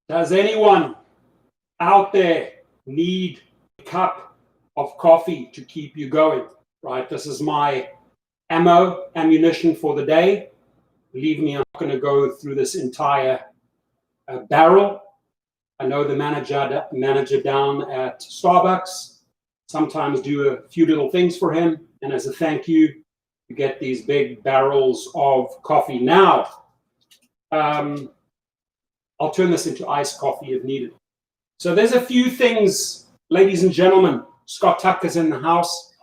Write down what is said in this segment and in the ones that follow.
Does anyone out there need a cup of coffee to keep you going? Right, this is my ammunition for the day. Believe me, I'm not going to go through this entire barrel. I know the manager down at Starbucks sometimes do a few little things for him, and as a thank you, you get these big barrels of coffee. Now, I'll turn this into iced coffee if needed. So there's a few things, ladies and gentlemen, Scott Tucker's in the house.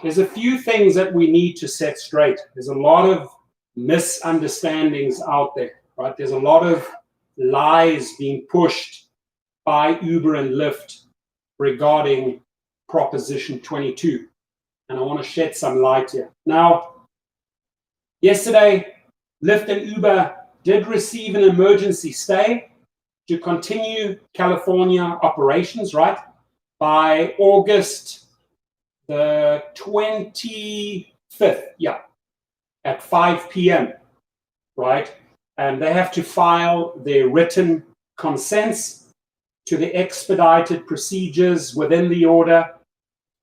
There's a few things that we need to set straight. There's a lot of misunderstandings out there, right? There's a lot of lies being pushed by Uber and Lyft regarding Proposition 22. And I want to shed some light here. Now, yesterday, Lyft and Uber did receive an emergency stay to continue California operations, right? By August the 25th, at 5 p.m., right? And they have to file their written consents to the expedited procedures within the order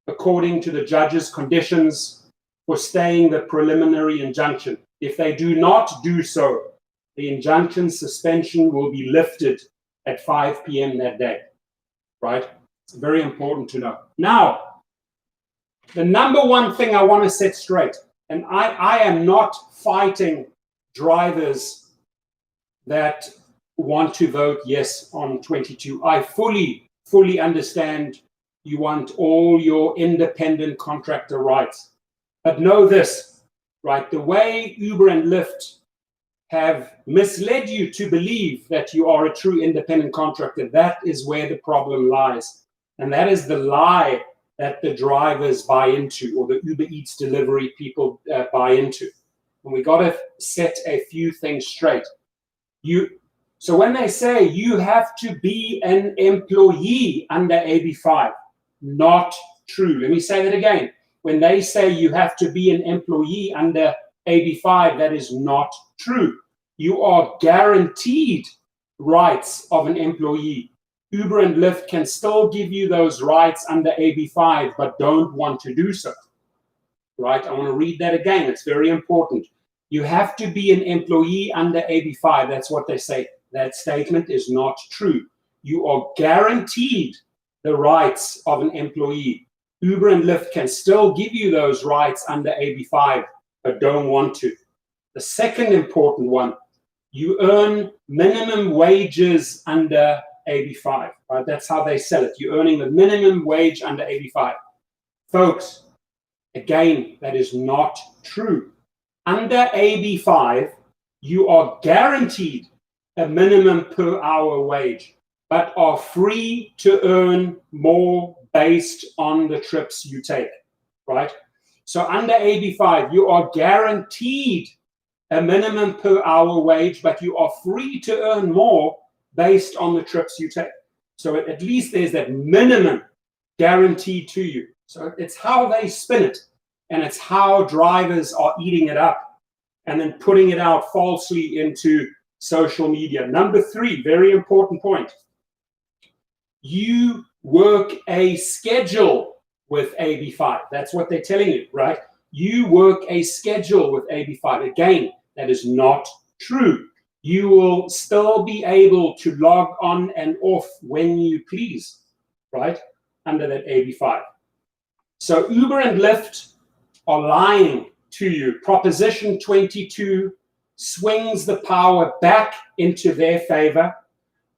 according to the judge's conditions for staying the preliminary injunction. If they do not do so, the injunction suspension will be lifted at 5 p.m. that day, right? It's very important to know. Now, the number one thing I want to set straight, and I am not fighting drivers that want to vote yes on 22. I fully understand you want all your independent contractor rights. But know this, right? The way Uber and Lyft have misled you to believe that you are a true independent contractor, that is where the problem lies. And that is the lie that the drivers buy into, or the Uber Eats delivery people buy into. And we got to set a few things straight. So when they say you have to be an employee under AB5, not true. Let me say that again. When they say you have to be an employee under AB5, that is not true. You are guaranteed rights of an employee. Uber and Lyft can still give you those rights under AB5, but don't want to do so, right? I want to read that again. It's very important. You have to be an employee under AB5. That's what they say. That statement is not true. You are guaranteed the rights of an employee. Uber and Lyft can still give you those rights under AB5, but don't want to. The second important one, you earn minimum wages under AB5, right? That's how they sell it. You're earning the minimum wage under AB5. Folks, again, that is not true. Under AB5, you are guaranteed a minimum per hour wage, but are free to earn more based on the trips you take, right? So under AB5, you are guaranteed a minimum per hour wage, but you are free to earn more based on the trips you take. So at least there's that minimum guaranteed to you. So it's how they spin it, and it's how drivers are eating it up and then putting it out falsely into social media. Number 3, very important point. You work a schedule with AB5. That's what they're telling you, right? You work a schedule with AB5. Again, that is not true. You will still be able to log on and off when you please, right? Under that AB5. So Uber and Lyft are lying to you. Proposition 22 swings the power back into their favor.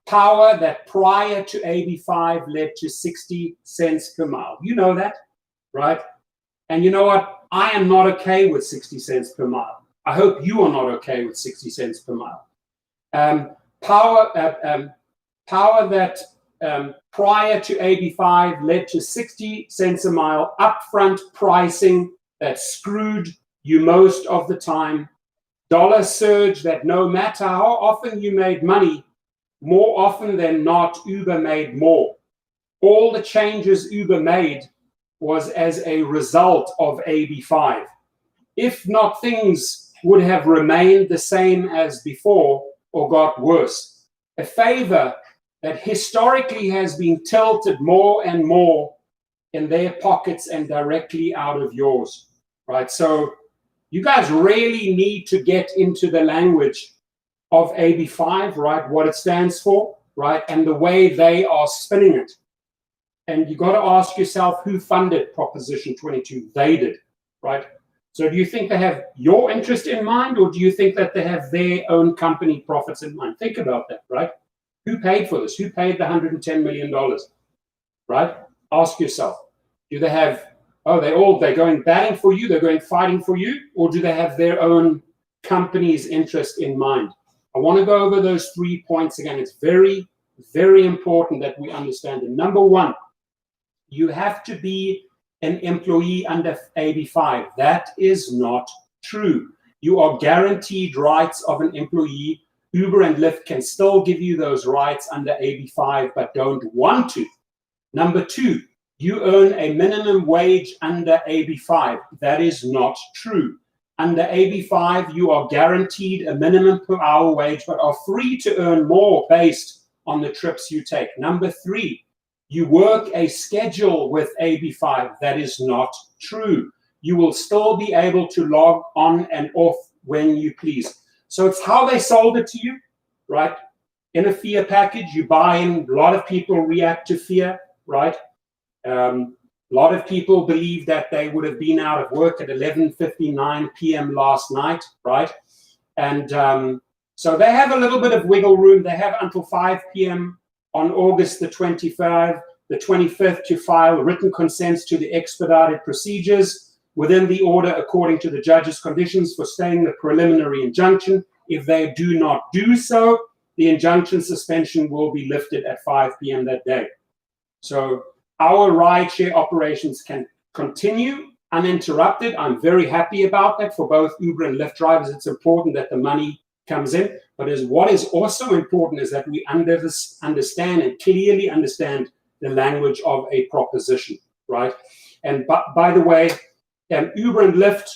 Power that prior to AB5 led to 60 cents per mile. You know that, right? And you know what? I am not okay with 60 cents per mile. I hope you are not okay with 60 cents per mile. Power that prior to AB5 led to 60 cents a mile upfront pricing that screwed you most of the time. Dollar surge that no matter how often you made money, more often than not, Uber made more. All the changes Uber made was as a result of AB5. If not, things would have remained the same as before or got worse. A favor that historically has been tilted more and more in their pockets and directly out of yours, right? So you guys really need to get into the language of AB5, right? What it stands for, right? And the way they are spinning it. And you got to ask yourself, who funded Proposition 22? They did, right? So do you think they have your interest in mind, or do you think that they have their own company profits in mind? Think about that, right? Who paid for this? Who paid the $110 million, right? Ask yourself, do they have, they're going batting for you, they're going fighting for you, or do they have their own company's interest in mind? I want to go over those 3 points again. It's very, very important that we understand it. Number one, you have to be an employee under AB5. That is not true. You are guaranteed rights of an employee. Uber and Lyft can still give you those rights under AB5, but don't want to. Number two, you earn a minimum wage under AB5. That is not true. Under AB5, you are guaranteed a minimum per hour wage, but are free to earn more based on the trips you take. Number three, you work a schedule with AB5. That is not true. You will still be able to log on and off when you please. So it's how they sold it to you, right? In a fear package, you buy in. A lot of people react to fear, right? A lot of people believe that they would have been out of work at 11:59 p.m. last night, right? And so they have a little bit of wiggle room. They have until 5 p.m. on August the 25th to file written consents to the expedited procedures within the order according to the judge's conditions for staying the preliminary injunction. If they do not do so, the injunction suspension will be lifted at 5 p.m. that day. So our rideshare operations can continue uninterrupted. I'm very happy about that for both Uber and Lyft drivers. It's important that the money comes in, but what is also important is that we understand and clearly understand the language of a proposition, right? And by the way, Uber and Lyft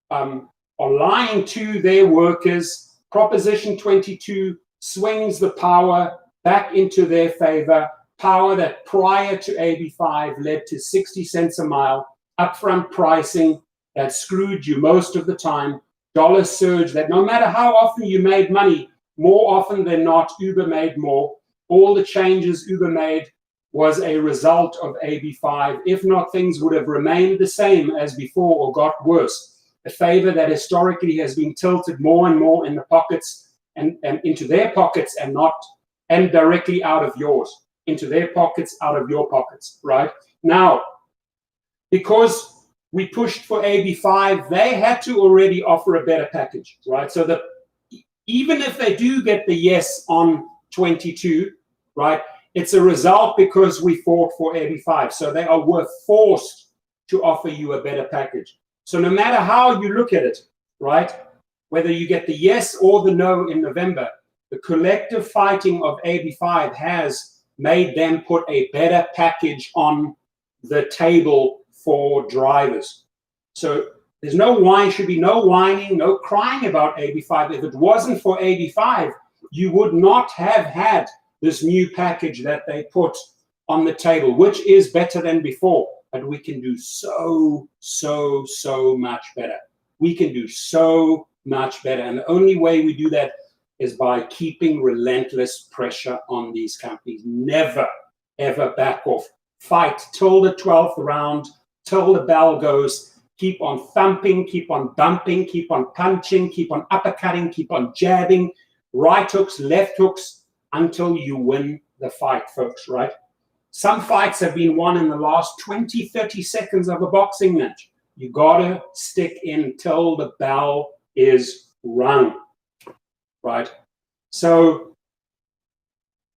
are lying to their workers. Proposition 22 swings the power back into their favor, power that prior to AB5 led to 60 cents a mile, upfront pricing that screwed you most of the time, dollar surge that no matter how often you made money, more often than not, Uber made more. All the changes Uber made was a result of AB5. If not, things would have remained the same as before or got worse. A favor that historically has been tilted more and more in the pockets and into their pockets and directly out of yours, into their pockets, out of your pockets, right? Now, because we pushed for AB5, they had to already offer a better package, right? So that even if they do get the yes on 22, right, it's a result because we fought for AB5. So they were forced to offer you a better package. So no matter how you look at it, right, whether you get the yes or the no in November, the collective fighting of AB5 has made them put a better package on the table for drivers. So there's should be no whining, no crying about AB5. If it wasn't for AB5, you would not have had this new package that they put on the table, which is better than before. But we can do so much better. We can do so much better. And the only way we do that is by keeping relentless pressure on these companies. Never, ever back off. Fight till the 12th round, till the bell goes. Keep on thumping, keep on bumping, keep on punching, keep on uppercutting, keep on jabbing, right hooks, left hooks, until you win the fight, folks, right? Some fights have been won in the last 20, 30 seconds of a boxing match. You gotta stick in till the bell is rung, right? So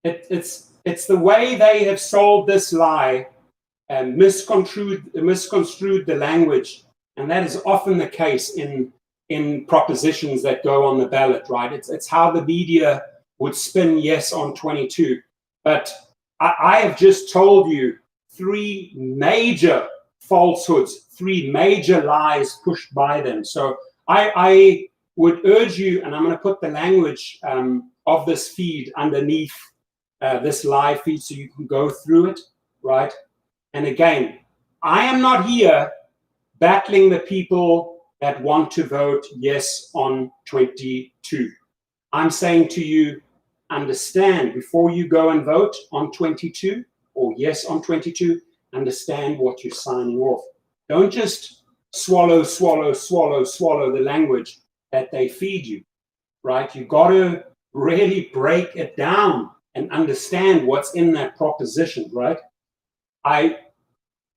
it's the way they have sold this lie and misconstrued the language, and that is often the case in propositions that go on the ballot, right? It's how the media would spin yes on 22. But I have just told you 3 major falsehoods, 3 major lies pushed by them. So I would urge you, and I'm going to put the language of this feed underneath this live feed so you can go through it, right? And again, I am not here battling the people that want to vote yes on 22. I'm saying to you, understand before you go and vote on 22 or yes on 22, understand what you're signing off. Don't just swallow the language that they feed you, right? You got to really break it down and understand what's in that proposition, right? I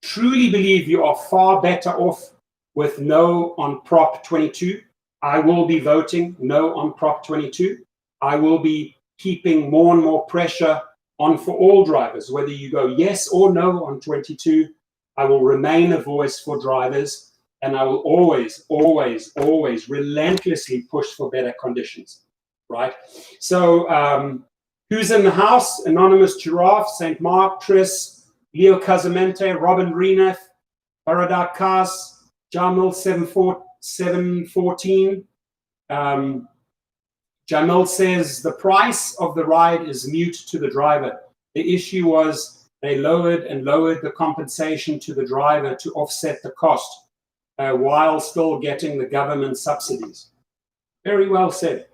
truly believe you are far better off with no on Prop 22. I will be voting no on Prop 22. I will be keeping more and more pressure on for all drivers, whether you go yes or no on 22. I will remain a voice for drivers, and I will always relentlessly push for better conditions, right? So who's in the house? Anonymous Giraffe, St. Mark, Tris, Leo Casamente, Robin Reneth, Baradak Kas, Jamil 714. Jamil says the price of the ride is mute to the driver. The issue was they lowered the compensation to the driver to offset the cost while still getting the government subsidies. Very well said.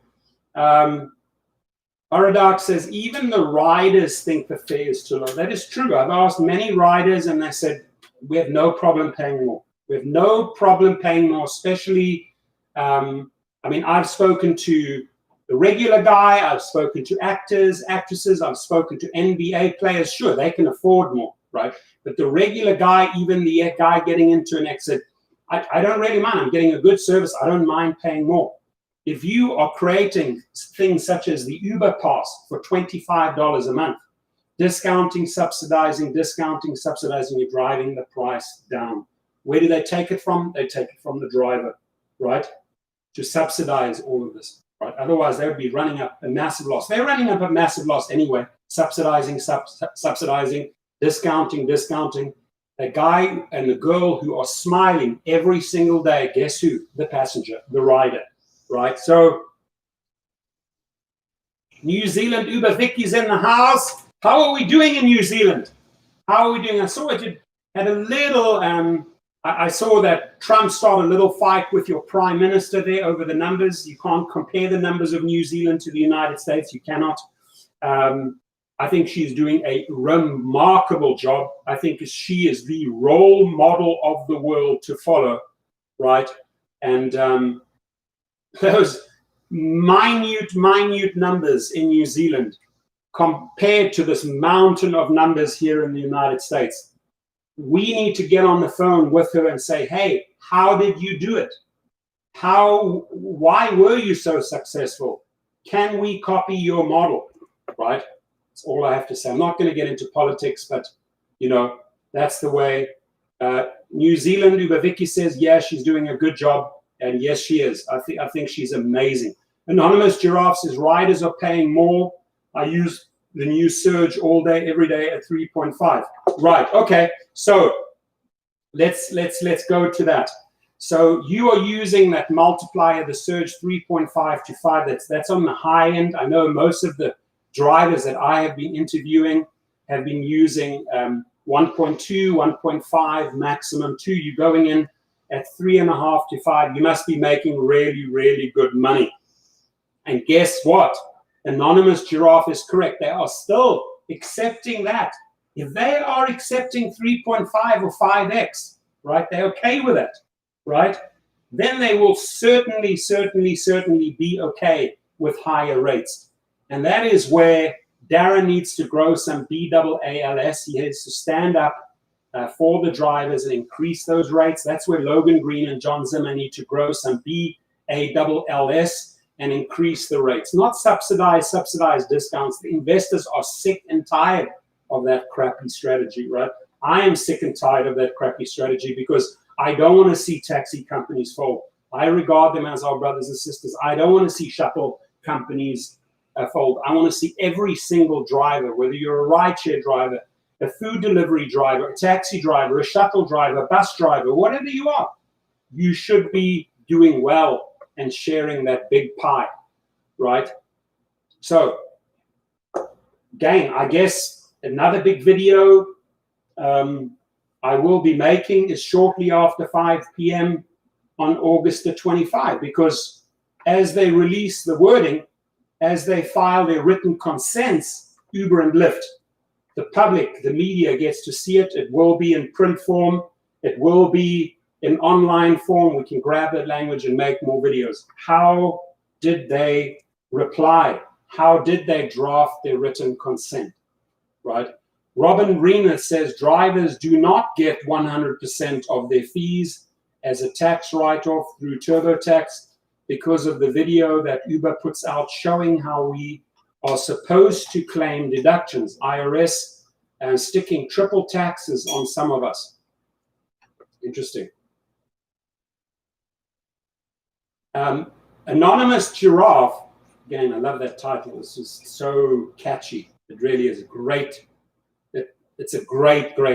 Baradak says even the riders think the fare is too low. That is true. I've asked many riders and they said we have no problem paying more. We have no problem paying more, especially, I've spoken to the regular guy, I've spoken to actors, actresses, I've spoken to NBA players. Sure, they can afford more, right? But the regular guy, even the guy getting into an exit, I don't really mind. I'm getting a good service. I don't mind paying more. If you are creating things such as the Uber Pass for $25 a month, discounting, subsidizing, you're driving the price down. Where do they take it from? They take it from the driver, right? To subsidize all of this, right? Otherwise, they would be running up a massive loss. They're running up a massive loss anyway, subsidizing, discounting. The guy and the girl who are smiling every single day, guess who? The passenger, the rider, right? So New Zealand Uber Vicky's in the house. How are we doing in New Zealand? How are we doing? I saw it had a little, I saw that Trump started a little fight with your prime minister there over the numbers. You can't compare the numbers of New Zealand to the United States. You cannot. I think she's doing a remarkable job. I think she is the role model of the world to follow, right? And those minute numbers in New Zealand compared to this mountain of numbers here in the United States, we need to get on the phone with her and say, hey, how did you do it? Why were you so successful? Can we copy your model, right? That's all I have to say. I'm not going to get into politics, but, that's the way. New Zealand, Uber Vicky says, yeah, she's doing a good job. And yes, she is. I think she's amazing. Anonymous Giraffe says, riders are paying more. I use the new surge all day, every day at 3.5. Right, okay. So let's go to that. So you are using that multiplier, the surge 3.5 to 5. That's on the high end. I know most of the drivers that I have been interviewing have been using 1.2, 1.5, maximum 2. You're going in at 3.5 to 5. You must be making really, really good money. And guess what? Anonymous Giraffe is correct. They are still accepting that. If they are accepting 3.5 or 5x, right, they're okay with it, right? Then they will certainly be okay with higher rates. And that is where Darren needs to grow some BAALS. He has to stand up for the drivers and increase those rates. That's where Logan Green and John Zimmer need to grow some BALLS and increase the rates. Not subsidized discounts. The investors are sick and tired of that crappy strategy, right? I am sick and tired of that crappy strategy because I don't want to see taxi companies fold. I regard them as our brothers and sisters. I don't want to see shuttle companies fold. I want to see every single driver, whether you're a rideshare driver, a food delivery driver, a taxi driver, a shuttle driver, a bus driver, whatever you are, you should be doing well and sharing that big pie, right? So Again, I guess another big video I will be making is shortly after 5 p.m. on August the 25, because as they release the wording, as they file their written consents, Uber and Lyft, the public, the media gets to see it. It will be in print form. It will be in online form. We can grab that language and make more videos. How did they reply? How did they draft their written consent, right? Robin Reiner says drivers do not get 100% of their fees as a tax write-off through TurboTax because of the video that Uber puts out showing how we are supposed to claim deductions. IRS and sticking triple taxes on some of us. Interesting. Anonymous Giraffe. Again, I love that title. This is so catchy. It really is great. It's a great. I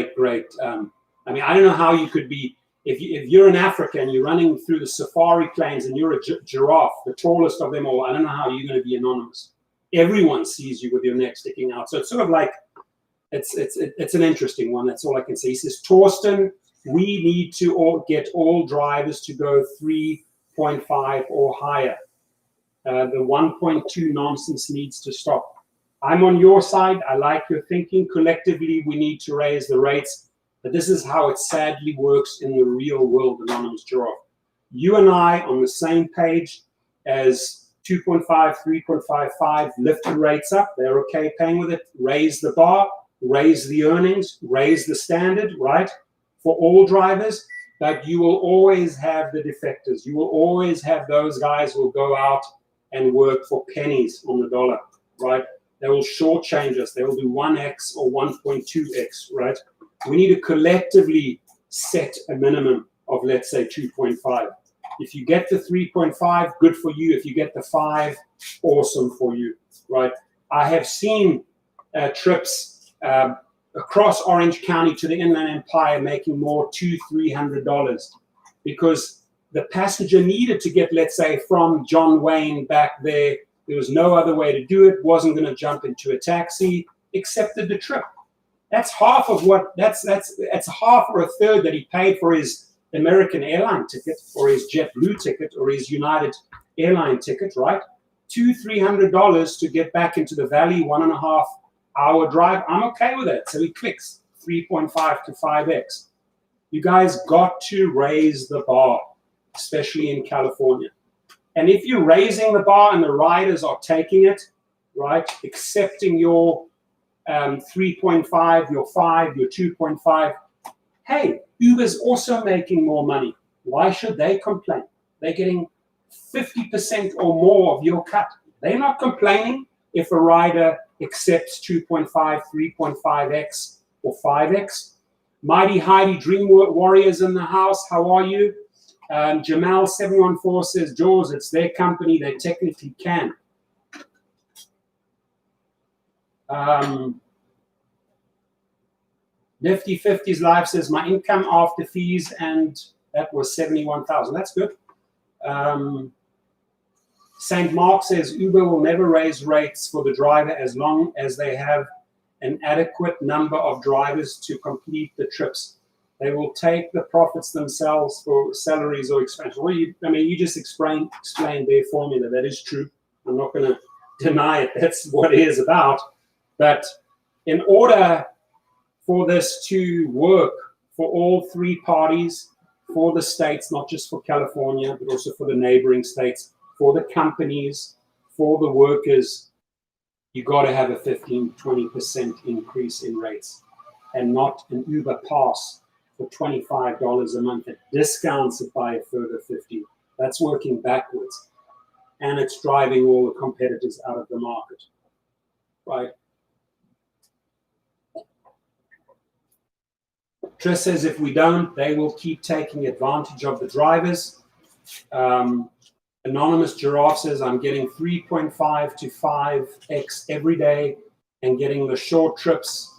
mean, I don't know how you could be, if you're in Africa and you're running through the safari plains and you're a giraffe, the tallest of them all, I don't know how you're going to be anonymous. Everyone sees you with your neck sticking out. So it's sort of like, it's an interesting one. That's all I can say. He says, Torsten, we need to get all drivers to go 3.5 or higher. The 1.2 nonsense needs to stop. I'm on your side. I like your thinking. Collectively, we need to raise the rates. But this is how it sadly works in the real world, Anonymous Giraffe. You and I on the same page as 2.5, 3.55, lift the rates up. They're okay paying with it. Raise the bar, raise the earnings, raise the standard, right, for all drivers. But you will always have the defectors. You will always have those guys who will go out and work for pennies on the dollar, right? They will shortchange us. They will do 1x or 1.2x, right? We need to collectively set a minimum of, let's say, 2.5. If you get the 3.5, good for you. If you get the 5, awesome for you, right? I have seen trips across Orange County to the Inland Empire making more $200-300 because the passenger needed to get, let's say, from John Wayne back there. There was no other way to do it. Wasn't going to jump into a taxi. Accepted the trip. That's half of what. That's half or a third that he paid for his American airline ticket, or his JetBlue ticket, or his United airline ticket. Right, $200-300 to get back into the valley. 1.5 hour drive. I'm okay with it. So he clicks 3.5 to 5x. You guys got to raise the bar, especially in California. And if you're raising the bar and the riders are taking it, right, accepting your 3.5, your 5, your 2.5, hey, Uber's also making more money. Why should they complain? They're getting 50% or more of your cut. They're not complaining if a rider accepts 2.5, 3.5x or 5x. Mighty Heidi Dream Warriors in the house, how are you? Jamal714 says, Jaws, it's their company, they technically can. Nifty 50s Live says, my income after fees, and that was 71,000. That's good. St. Mark says, Uber will never raise rates for the driver as long as they have an adequate number of drivers to complete the trips. They will take the profits themselves for salaries or expenses. Well, you just explained their formula. That is true. I'm not going to deny it. That's what it is about. But in order for this to work for all three parties, for the states, not just for California, but also for the neighboring states, for the companies, for the workers, you got to have a 15-20% increase in rates, and not an Uber pass for $25 a month. It discounts it by a further 50. That's working backwards, and it's driving all the competitors out of the market, right? Trish says if we don't, they will keep taking advantage of the drivers. Anonymous Giraffe says I'm getting 3.5 to 5x every day and getting the short trips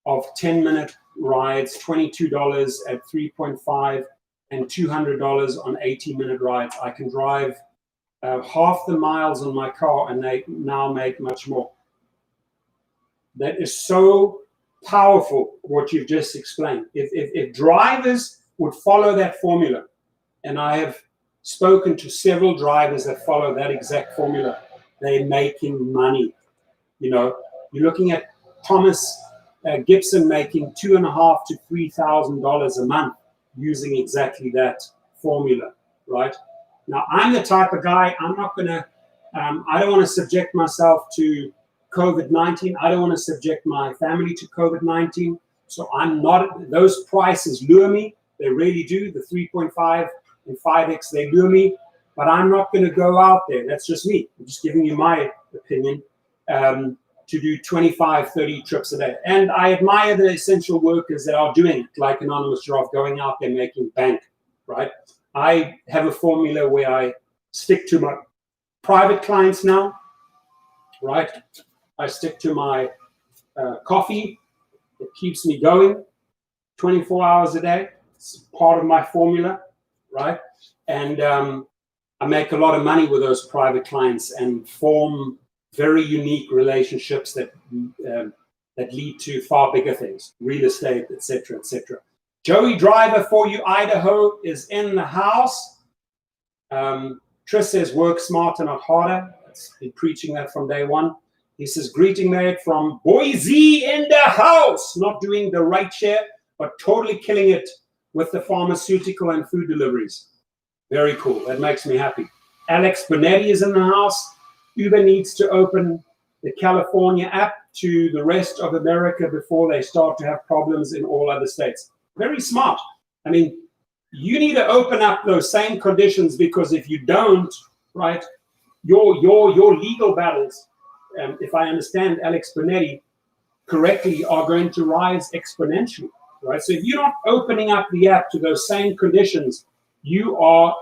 of 10-minute rides, $22 at 3.5 and $200 on 80-minute rides. I can drive half the miles on my car and they now make much more. that is so powerful, what you've just explained. If drivers would follow that formula, and I have spoken to several drivers that follow that exact formula, they're making money. You know, you're looking at Thomas Gibson making $2,500 to $3,000 a month using exactly that formula, right? Now, I'm the type of guy, I'm not going to, I don't want to subject myself to COVID-19. I don't want to subject my family to COVID-19. So I'm not, those prices lure me. They really do. The 3.5 and 5X, they lure me. But I'm not going to go out there. That's just me. I'm just giving you my opinion. To do 25, 30 trips a day. And I admire the essential workers that are doing it, like Anonymous Giraffe, going out there making bank, right? I have a formula where I stick to my private clients now, right? I stick to my coffee. It keeps me going 24 hours a day. It's part of my formula, right? And I make a lot of money with those private clients and form very unique relationships that lead to far bigger things, real estate, etc., etc. Joey Driver for you, Idaho, is in the house. Tris says, work smarter, not harder. I've been preaching that from day one. He says, greeting mate from Boise in the house. Not doing the right share, but totally killing it with the pharmaceutical and food deliveries. Very cool. That makes me happy. Alex Bonetti is in the house. Uber needs to open the California app to the rest of America before they start to have problems in all other states. Very smart. I mean, you need to open up those same conditions, because if you don't, right, your legal battles, if I understand Alex Bonetti correctly, are going to rise exponentially, right? So if you're not opening up the app to those same conditions, you are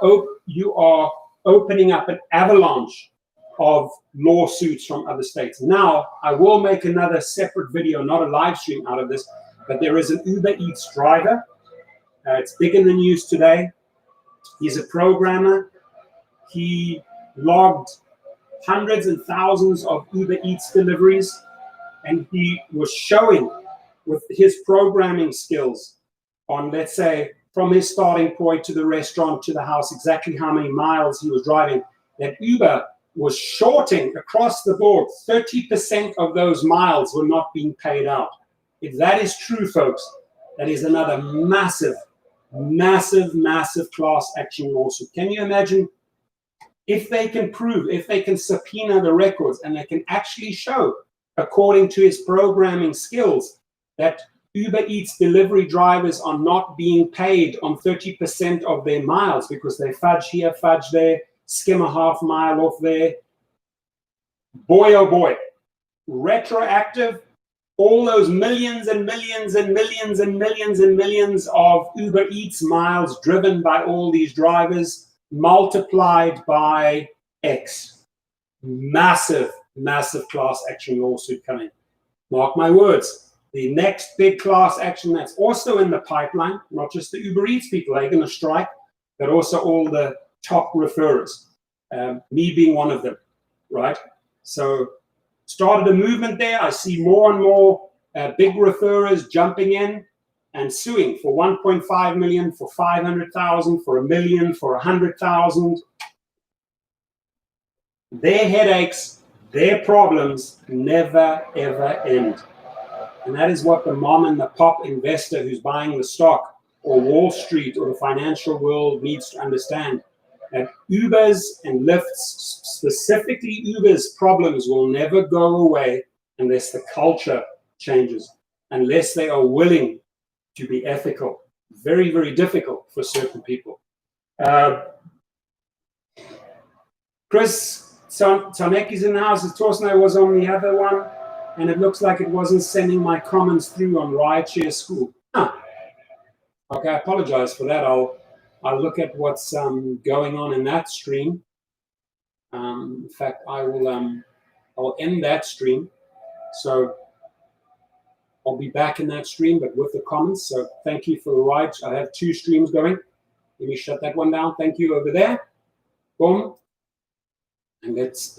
opening up an avalanche of lawsuits from other states. Now, I will make another separate video, not a live stream out of this, but there is an Uber Eats driver. It's big in the news today. He's a programmer. He logged hundreds and thousands of Uber Eats deliveries, and he was showing with his programming skills on, let's say, from his starting point to the restaurant to the house, exactly how many miles he was driving, that Uber was shorting across the board. 30% of those miles were not being paid out. If that is true, folks, that is another massive, massive, massive class action lawsuit. Can you imagine if they can prove, if they can subpoena the records, and they can actually show, according to his programming skills, that Uber Eats delivery drivers are not being paid on 30% of their miles because they fudge here, fudge there, skim a half mile off there. Boy, oh boy, retroactive, all those millions and millions and millions and millions and millions of Uber Eats miles driven by all these drivers multiplied by X. Massive, massive class action lawsuit coming. Mark my words. The next big class action that's also in the pipeline, not just the Uber Eats people, they're going to strike, but also all the top referrers, me being one of them, right? So started a movement there. I see more and more big referrers jumping in and suing for 1.5 million, for 500,000, for $1 million, for 100,000. Their headaches, their problems never, ever end. And that is what the mom and the pop investor who's buying the stock, or Wall Street, or the financial world needs to understand. That Uber's and Lyft's, specifically Uber's problems, will never go away unless the culture changes, unless they are willing to be ethical. Very, very difficult for certain people. Chris Taneki's in the house. Torsten was on the other one, and it looks like it wasn't sending my comments through on Rideshare School. Okay, I apologize for that. I'll look at what's going on in that stream. In fact, I'll end that stream. So I'll be back in that stream, but with the comments. So thank you for the ride. I have 2 streams going. Let me shut that one down. Thank you over there. Boom. And let's